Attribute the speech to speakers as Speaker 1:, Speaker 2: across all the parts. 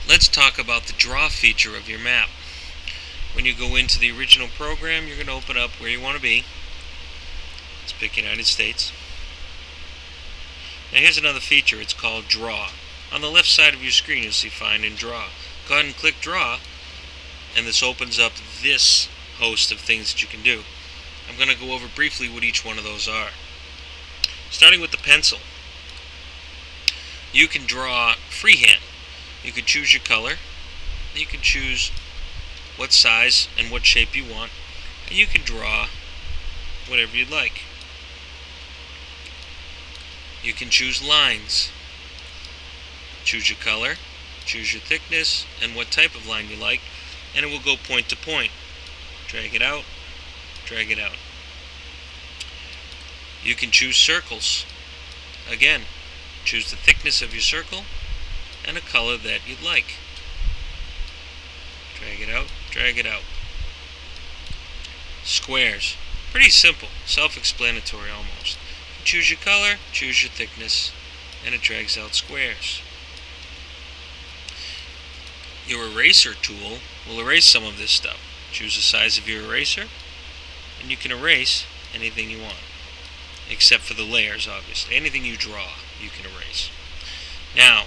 Speaker 1: Let's talk about the draw feature of your map. When you go into the original program, you're going to open up where you want to be. Let's pick United States. Now here's another feature, it's called Draw. On the left side of your screen you'll see Find and Draw. Go ahead and click Draw, and this opens up this host of things that you can do. I'm going to go over briefly what each one of those are. Starting with the pencil. You can draw freehand. You can choose your color, you can choose what size and what shape you want, and you can draw whatever you'd like. You can choose lines. Choose your color, choose your thickness, and what type of line you like, and it will go point to point. Drag it out, drag it out. You can choose circles. Again, choose the thickness of your circle and a color that you'd like. Drag it out, drag it out. Squares. Pretty simple, self-explanatory almost. Choose your color, choose your thickness, and it drags out squares. Your eraser tool will erase some of this stuff. Choose the size of your eraser, and you can erase anything you want, except for the layers, obviously. Anything you draw, you can erase. Now,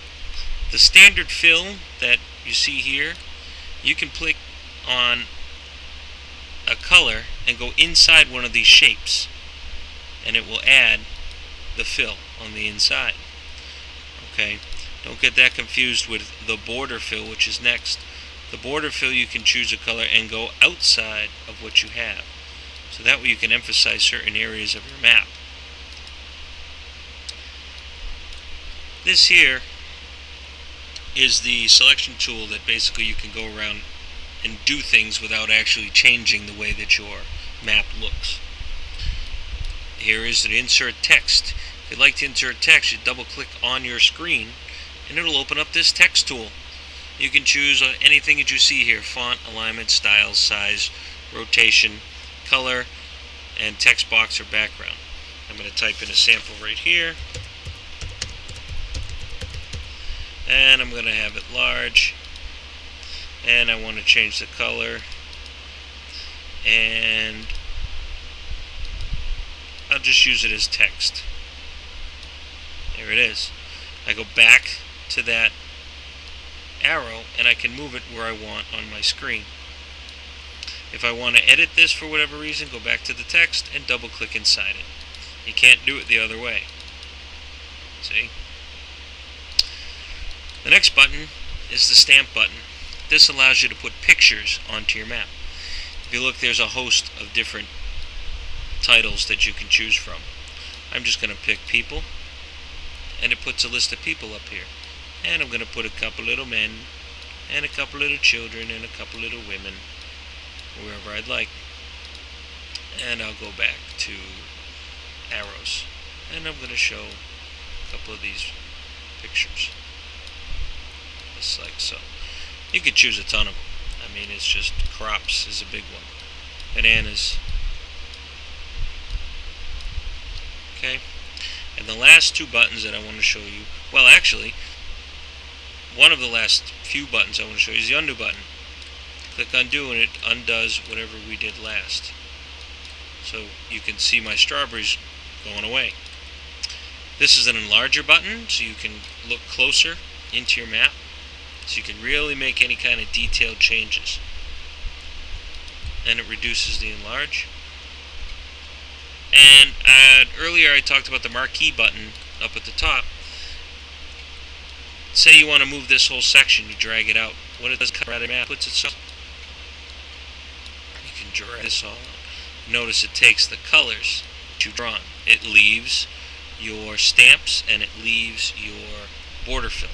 Speaker 1: the standard fill that you see here, you can click on a color and go inside one of these shapes, and it will add the fill on the inside. Okay, don't get that confused with the border fill, which is next. The border fill, you can choose a color and go outside of what you have, so that way you can emphasize certain areas of your map. This here is the selection tool that basically you can go around and do things without actually changing the way that your map looks. Here is the insert text. If you'd like to insert text, you double click on your screen and it'll open up this text tool. You can choose anything that you see here: font, alignment, style, size, rotation, color, and text box or background. I'm going to type in a sample right here, and I'm going to have it large, and I want to change the color, and I'll just use it as text. There it is. I go back to that arrow and I can move it where I want on my screen. If I want to edit this for whatever reason, go back to the text and double click inside it. You can't do it the other way. See? The next button is the stamp button. This allows you to put pictures onto your map. If you look, there's a host of different titles that you can choose from. I'm just going to pick people, and it puts a list of people up here. And I'm going to put a couple little men, and a couple little children, and a couple little women, wherever I'd like. And I'll go back to arrows, and I'm going to show a couple of these pictures, just like so. You could choose a ton of them. I mean, it's just crops is a big one. Bananas. Okay. And the last two buttons that I want to show you, well, actually, one of the last few buttons I want to show you is the undo button. Click undo and it undoes whatever we did last. So you can see my strawberries going away. This is an enlarger button, so you can look closer into your map, so you can really make any kind of detailed changes. And it reduces the enlarge. And earlier I talked about the marquee button up at the top. Say you want to move this whole section, you drag it out. What it does, the map puts itself. You can drag this all out. Notice it takes the colors that you've drawn. It leaves your stamps and it leaves your border fill.